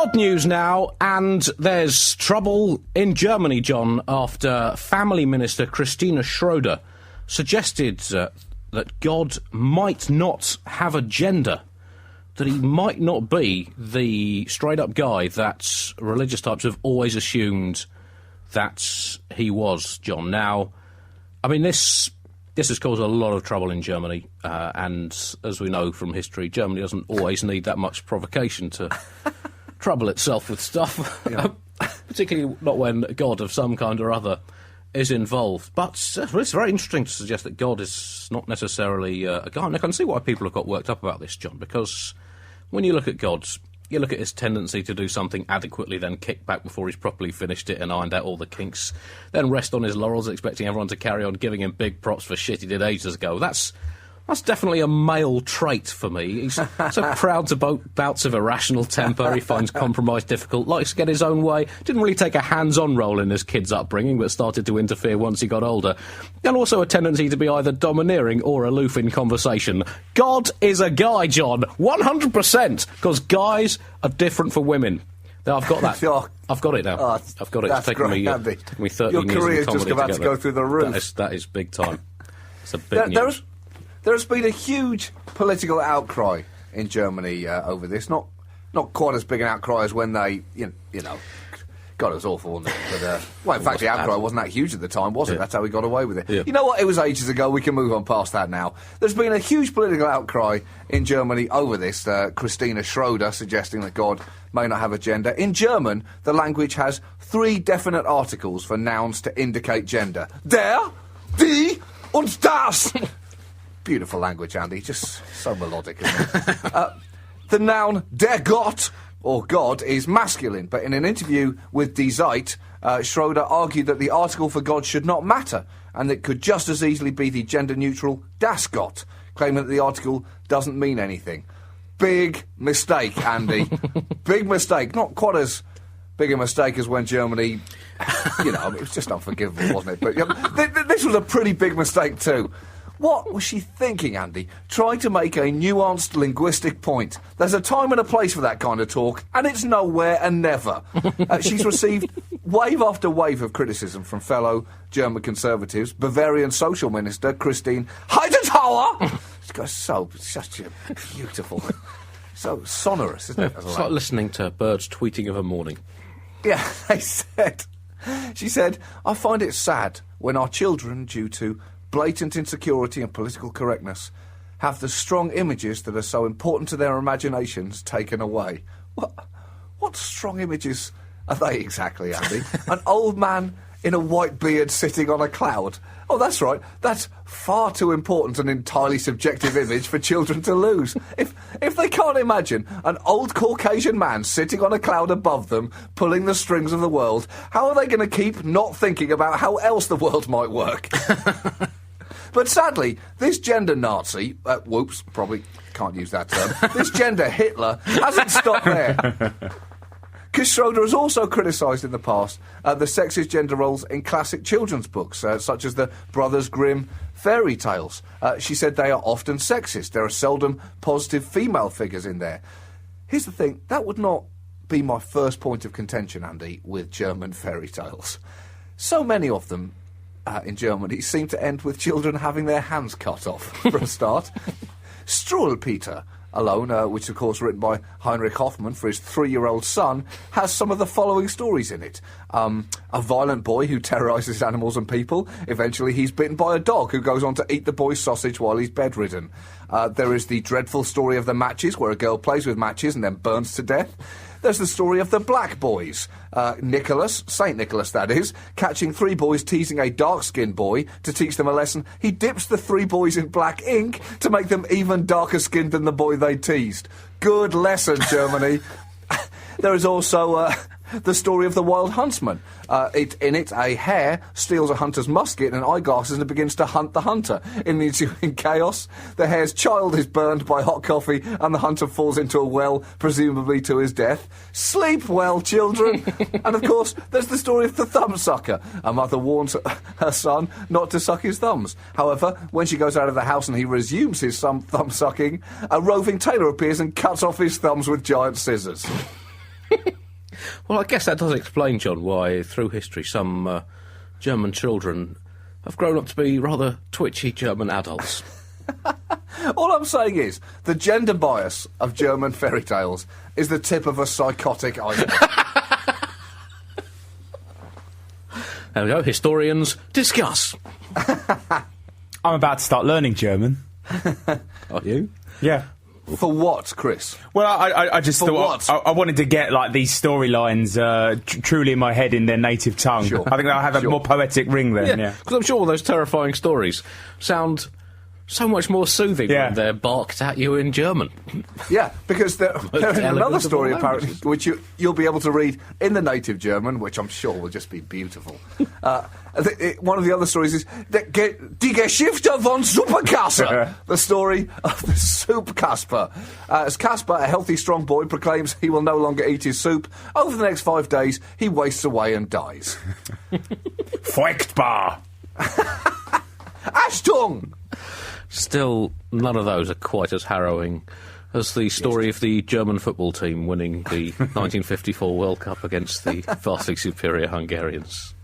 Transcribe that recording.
God news now, and there's trouble in Germany, John, after Family Minister Christina Schroeder suggested that God might not have a gender, that he might not be the straight-up guy that religious types have always assumed that he was, John. Now, I mean, this has caused a lot of trouble in Germany, and as we know from history, Germany doesn't always need that much provocation to trouble itself with stuff, yeah. Particularly not when God of some kind or other is involved. But it's very interesting to suggest that God is not necessarily a guy. And I can see why people have got worked up about this, John, because when you look at God, you look at his tendency to do something adequately, then kick back before he's properly finished it and ironed out all the kinks, then rest on his laurels, expecting everyone to carry on giving him big props for shit he did ages ago. That's definitely a male trait for me. He's so proud to bouts of irrational temper. He finds compromise difficult, likes to get his own way. Didn't really take a hands-on role in his kid's upbringing, but started to interfere once he got older. And also a tendency to be either domineering or aloof in conversation. God is a guy, John. 100%. Because guys are different for women. Now, I've got that. Sure. I've got it now. Oh, I've got it. That's it's taken great, me, Andy. taken me 30 Your years career in is just comedy about to together. go through the roof. That is big time. It's a big news. There has been a huge political outcry in Germany over this. Not quite as big an outcry as when they, you know, God, it was awful, wasn't it? But, well, in fact, the outcry wasn't that huge at the time, was it? Yeah. That's how we got away with it. Yeah. You know what? It was ages ago. We can move on past that now. There's been a huge political outcry in Germany over this. Christina Schroeder suggesting that God may not have a gender. In German, the language has 3 definite articles for nouns to indicate gender. Der, die, und das. Beautiful language, Andy. Just so melodic, isn't it? The noun der Gott, or God, is masculine, but in an interview with Die Zeit, Schroeder argued that the article for God should not matter, and it could just as easily be the gender-neutral das Gott, claiming that the article doesn't mean anything. Big mistake, Andy. Big mistake. Not quite as big a mistake as when Germany... You know, it was just unforgivable, wasn't it? But this was a pretty big mistake too. What was she thinking, Andy? Trying to make a nuanced linguistic point. There's a time and a place for that kind of talk, and it's nowhere and never. She's received wave after wave of criticism from fellow German Conservatives. Bavarian Social Minister Christine Heidentauer. She's such a beautiful, so sonorous, isn't it? It's like listening to birds tweeting of a morning. Yeah, she said, I find it sad when our children, due to blatant insecurity and political correctness, have the strong images that are so important to their imaginations taken away. What strong images are they exactly, Andy? An old man in a white beard sitting on a cloud? Oh, that's right. That's far too important an entirely subjective image for children to lose. If they can't imagine an old Caucasian man sitting on a cloud above them, pulling the strings of the world, how are they going to keep not thinking about how else the world might work? But sadly, this gender Nazi, whoops, probably can't use that term, this gender Hitler hasn't stopped there. Because Schroeder has also criticised in the past the sexist gender roles in classic children's books, such as the Brothers Grimm fairy tales. She said they are often sexist. There are seldom positive female figures in there. Here's the thing, that would not be my first point of contention, Andy, with German fairy tales. So many of them in Germany seem to end with children having their hands cut off, for a start. Struwwelpeter alone, which of course written by Heinrich Hoffmann for his 3-year-old son, has some of the following stories in it. A violent boy who terrorises animals and people. Eventually he's bitten by a dog who goes on to eat the boy's sausage while he's bedridden. There is the dreadful story of the matches, where a girl plays with matches and then burns to death. There's the story of the Black Boys. Nicholas, St. Nicholas that is, catching 3 boys teasing a dark-skinned boy to teach them a lesson. He dips the 3 boys in black ink to make them even darker-skinned than the boy they teased. Good lesson, Germany. There is also the story of the Wild Huntsman. In it, a hare steals a hunter's musket and eyeglasses and begins to hunt the hunter. In the ensuing chaos, the hare's child is burned by hot coffee and the hunter falls into a well, presumably to his death. Sleep well, children! And of course, there's the story of the thumbsucker. A mother warns her son not to suck his thumbs. However, when she goes out of the house and he resumes his thumb-sucking, a roving tailor appears and cuts off his thumbs with giant scissors. Well, I guess that does explain, John, why through history some German children have grown up to be rather twitchy German adults. All I'm saying is, the gender bias of German fairy tales is the tip of a psychotic iceberg. There we go, historians, discuss. I'm about to start learning German. Are you? Yeah. For what, Chris? Well, I just For thought what? I wanted to get like these storylines truly in my head in their native tongue. Sure. I think they'll have a more poetic ring then. Yeah. Because I'm sure all those terrifying stories sound so much more soothing when they're barked at you in German. Yeah, because there is another story, of all apparently, languages. which you'll be able to read in the native German, which I'm sure will just be beautiful. One of the other stories is Die Geschichte von Superkasper, the story of the Soup Casper. As Casper, a healthy, strong boy, proclaims he will no longer eat his soup, over the next 5 days, he wastes away and dies. Furchtbar. Achtung! Still, none of those are quite as harrowing as the story of the German football team winning the 1954 World Cup against the vastly superior Hungarians.